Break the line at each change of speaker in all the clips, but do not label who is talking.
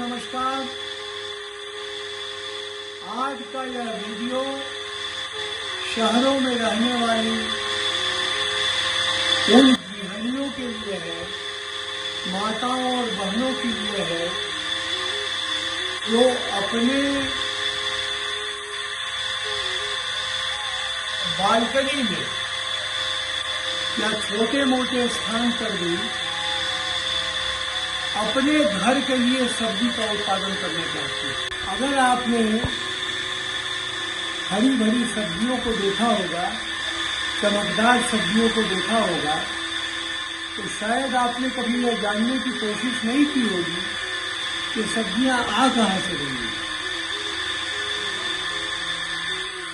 नमस्कार। आज का यह वीडियो शहरों में रहने वाली उन गृहिणियों के लिए है, माताओं और बहनों के लिए है जो अपने बालकनी में या छोटे मोटे स्थान पर भी अपने घर के लिए सब्जी का उत्पादन करना चाहते हैं। अगर आपने हरी भरी सब्जियों को देखा होगा, चमकदार सब्जियों को देखा होगा, तो शायद आपने कभी यह जानने की कोशिश नहीं की होगी कि सब्जियां आ कहां से रही हैं।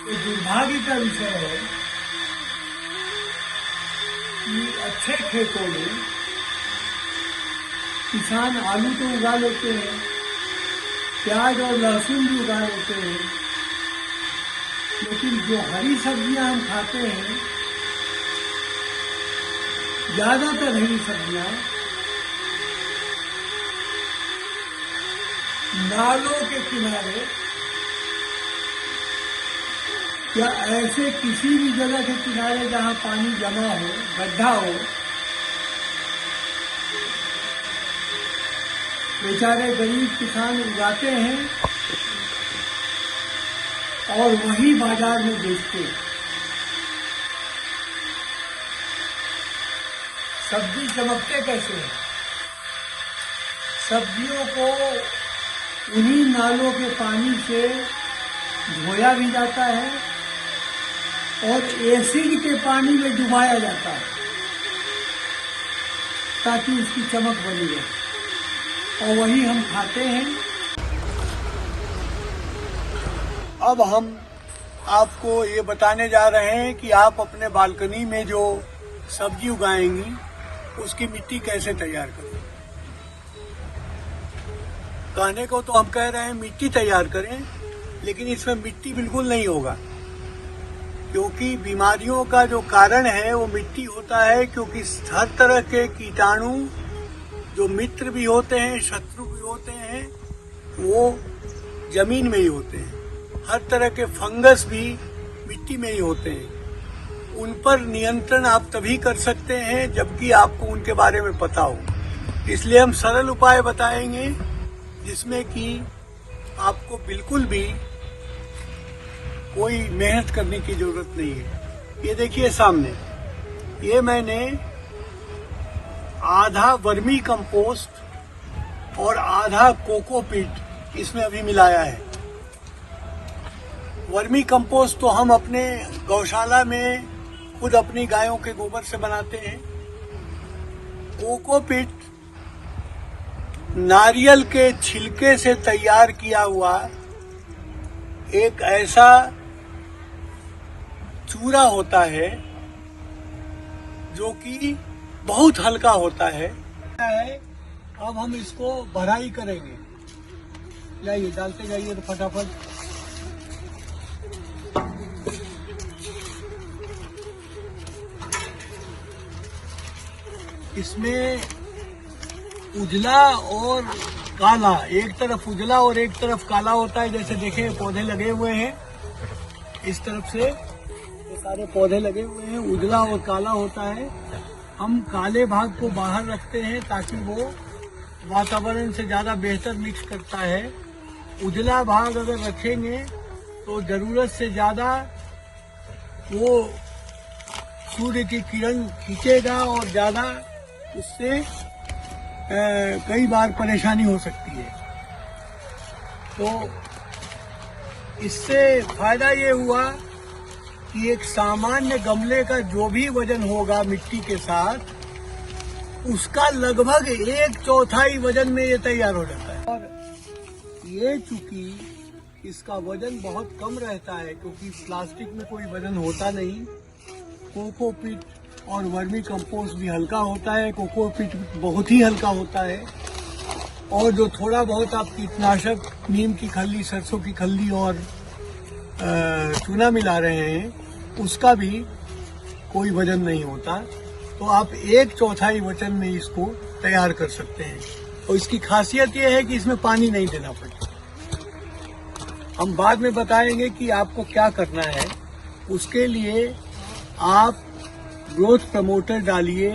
ये दुर्भाग्य का विषय है कि अच्छे खेतों में किसान आलू तो उगा लेते हैं, प्याज और लहसुन भी उगा लेते हैं, लेकिन जो हरी सब्जियां हम खाते हैं, ज्यादातर हरी सब्जियां नालों के किनारे या ऐसे किसी भी जगह के किनारे जहां पानी जमा हो, गड्ढा हो, बेचारे गरीब किसान उगाते हैं और वही बाजार में बेचते हैं। सब्जी चमकते कैसे हैं? सब्जियों को उन्हीं नालों के पानी से धोया भी जाता है और एसिड के पानी में डुबाया जाता है ताकि उसकी चमक बनी रहे, और वही हम खाते हैं। अब हम आपको ये बताने जा रहे हैं कि आप अपने बालकनी में जो सब्जी उगाएंगी उसकी मिट्टी कैसे तैयार करें। कहने को तो हम कह रहे हैं मिट्टी तैयार करें, लेकिन इसमें मिट्टी बिल्कुल नहीं होगा, क्योंकि बीमारियों का जो कारण है वो मिट्टी होता है। क्योंकि हर तरह के कीटाणु जो मित्र भी होते हैं, शत्रु भी होते हैं, वो जमीन में ही होते हैं। हर तरह के फंगस भी मिट्टी में ही होते हैं। उन पर नियंत्रण आप तभी कर सकते हैं जबकि आपको उनके बारे में पता हो। इसलिए हम सरल उपाय बताएंगे जिसमें कि आपको बिल्कुल भी कोई मेहनत करने की जरूरत नहीं है। ये देखिए सामने, ये मैंने आधा वर्मी कंपोस्ट और आधा कोकोपीट इसमें अभी मिलाया है। वर्मी कंपोस्ट तो हम अपने गौशाला में खुद अपनी गायों के गोबर से बनाते हैं। कोकोपीट नारियल के छिलके से तैयार किया हुआ एक ऐसा चूरा होता है जो कि बहुत हल्का होता है। अब हम इसको भराई करेंगे। जाइए, डालते जाइए तो फटाफट। इसमें उजला और काला, एक तरफ उजला और एक तरफ काला होता है। जैसे देखें पौधे लगे हुए हैं, इस तरफ से ये सारे पौधे लगे हुए हैं, उजला और काला होता है। हम काले भाग को बाहर रखते हैं ताकि वो वातावरण से ज्यादा बेहतर मिक्स करता है। उजला भाग अगर रखेंगे तो जरूरत से ज्यादा वो सूर्य की किरण खींचेगा और ज्यादा उससे कई बार परेशानी हो सकती है। तो इससे फायदा ये हुआ कि एक सामान्य गमले का जो भी वजन होगा मिट्टी के साथ, उसका लगभग 1/4 वजन में ये तैयार हो जाता है। और ये चूंकि इसका वजन बहुत कम रहता है, क्योंकि प्लास्टिक में कोई वजन होता नहीं, कोकोपीट और वर्मी कंपोस्ट भी हल्का होता है, कोकोपीट बहुत ही हल्का होता है, और जो थोड़ा बहुत आप कीटनाशक नीम की खल्ली, सरसों की खल्ली और चूना मिला रहे हैं, उसका भी कोई वजन नहीं होता। तो आप 1/4 वजन में इसको तैयार कर सकते हैं। और इसकी खासियत ये है कि इसमें पानी नहीं देना पड़ता। हम बाद में बताएंगे कि आपको क्या करना है। उसके लिए आप ग्रोथ प्रमोटर डालिए,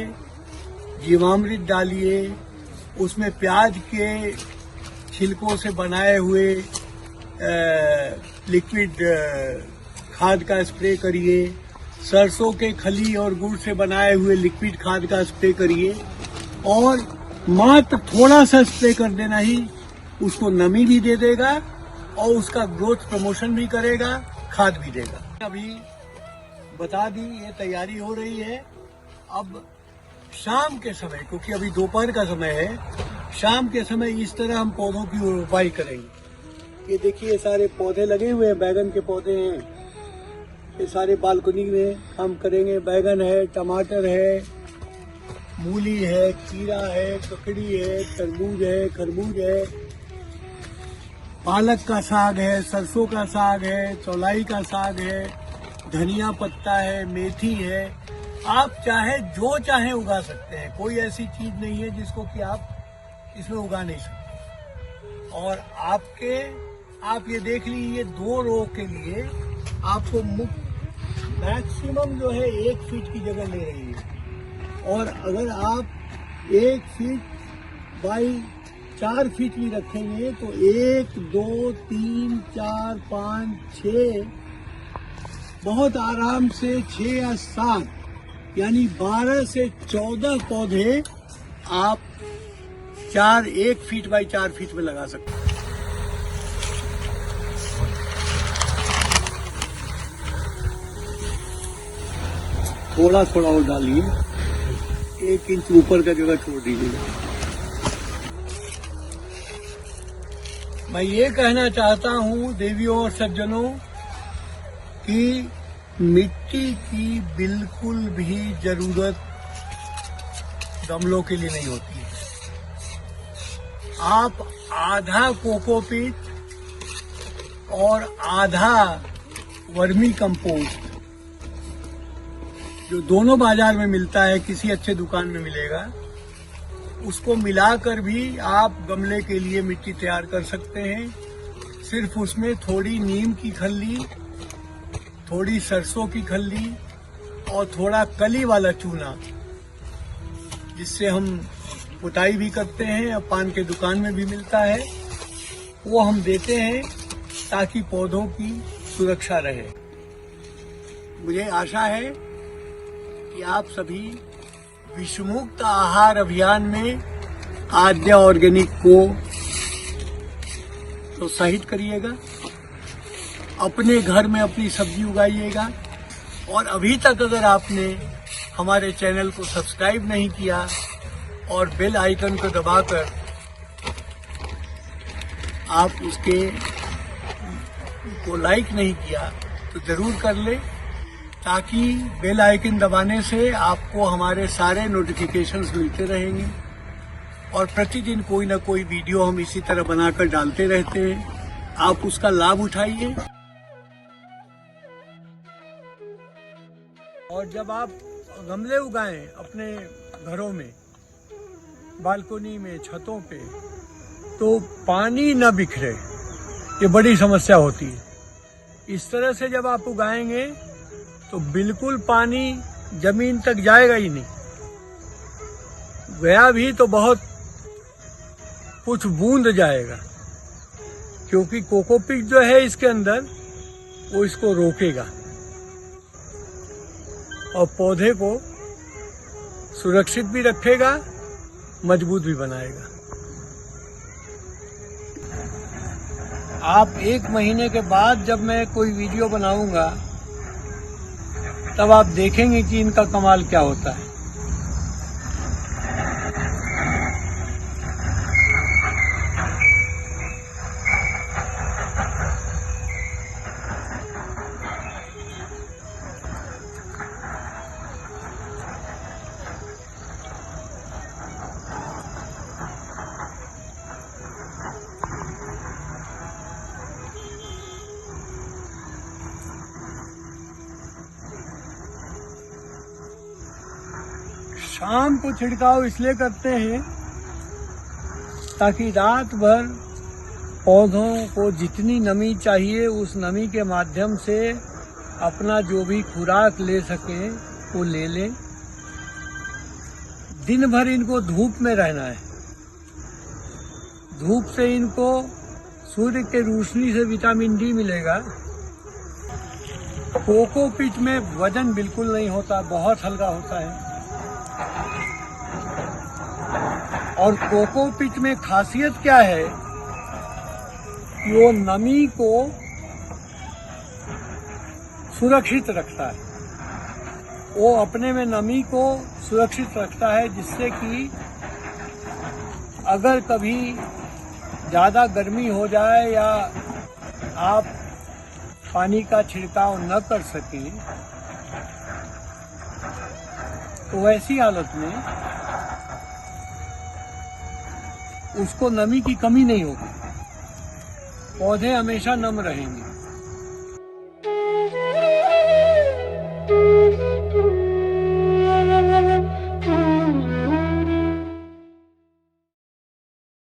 जीवामृत डालिए, उसमें प्याज के छिलकों से बनाए हुए लिक्विड खाद का स्प्रे करिए, सरसों के खली और गुड़ से बनाए हुए लिक्विड खाद का स्प्रे करिए, और मात्र थोड़ा सा स्प्रे कर देना ही उसको नमी भी दे देगा और उसका ग्रोथ प्रमोशन भी करेगा, खाद भी देगा। अभी बता दी ये तैयारी हो रही है। अब शाम के समय, क्योंकि अभी दोपहर का समय है, शाम के समय इस तरह हम पौधों की रोपाई करेंगे। ये देखिए ये सारे पौधे लगे हुए हैं, बैगन के पौधे हैं, ये सारे बालकनी में हम करेंगे। बैगन है, टमाटर है, मूली है, खीरा है, ककड़ी है, तरबूज है, खरबूज है, पालक का साग है, सरसों का साग है, चौलाई का साग है, धनिया पत्ता है, मेथी है। आप चाहे जो चाहे उगा सकते हैं, कोई ऐसी चीज नहीं है जिसको कि आप इसमें उगा नहीं सकते। और आप ये देख लीजिए 2 रो के लिए आपको मैक्सिमम जो है 1 फीट की जगह ले रही है, और अगर आप 1 फीट बाई 4 फीट भी रखेंगे तो 1, 2, 3, 4, 5, 6 बहुत आराम से 6 या 7 यानी 12 से 14 पौधे आप 1 फीट बाई 4 फीट में लगा सकते हैं। थोड़ा थोड़ा और डालिए, 1 इंच ऊपर का जगह छोड़ दीजिए। मैं ये कहना चाहता हूँ देवियों और सज्जनों कि मिट्टी की बिल्कुल भी जरूरत गमलों के लिए नहीं होती है। आप आधा कोकोपीट और आधा वर्मी कंपोस्ट, जो दोनों बाजार में मिलता है, किसी अच्छे दुकान में मिलेगा, उसको मिलाकर भी आप गमले के लिए मिट्टी तैयार कर सकते हैं। सिर्फ उसमें थोड़ी नीम की खल्ली, थोड़ी सरसों की खल्ली और थोड़ा कली वाला चूना, जिससे हम पुताई भी करते हैं और पान के दुकान में भी मिलता है, वो हम देते हैं ताकि पौधों की सुरक्षा रहे। मुझे आशा है कि आप सभी विषमुक्त आहार अभियान में आद्या ऑर्गेनिक को प्रोत्साहित करिएगा, अपने घर में अपनी सब्जी उगाइएगा, और अभी तक अगर आपने हमारे चैनल को सब्सक्राइब नहीं किया और बेल आइकन को दबाकर आप उसके को लाइक नहीं किया तो जरूर कर ले, ताकि बेल आइकन दबाने से आपको हमारे सारे नोटिफिकेशंस मिलते रहेंगे, और प्रतिदिन कोई ना कोई वीडियो हम इसी तरह बनाकर डालते रहते हैं। आप उसका लाभ उठाइए। और जब आप गमले उगाएं अपने घरों में, बालकनी में, छतों पे, तो पानी न बिखरे, ये बड़ी समस्या होती है। इस तरह से जब आप उगाएंगे तो बिल्कुल पानी जमीन तक जाएगा ही नहीं, गया भी तो बहुत कुछ बूंद जाएगा, क्योंकि कोकोपीट जो है इसके अंदर वो इसको रोकेगा और पौधे को सुरक्षित भी रखेगा, मजबूत भी बनाएगा। आप 1 महीने के बाद जब मैं कोई वीडियो बनाऊंगा तब आप देखेंगे कि इनका कमाल क्या होता है। शाम को छिड़काव इसलिए करते हैं, ताकि रात भर पौधों को जितनी नमी चाहिए उस नमी के माध्यम से अपना जो भी खुराक ले सके वो ले लें। दिन भर इनको धूप में रहना है। धूप से इनको सूर्य के रोशनी से विटामिन डी मिलेगा। कोकोपीट में वजन बिल्कुल नहीं होता, बहुत हल्का होता है। और कोकोपीट में खासियत क्या है कि वो नमी को सुरक्षित रखता है। वो अपने में नमी को सुरक्षित रखता है, जिससे कि अगर कभी ज़्यादा गर्मी हो जाए या आप पानी का छिड़काव न कर सकें तो ऐसी हालत में उसको नमी की कमी नहीं होगी। पौधे हमेशा नम रहेंगे।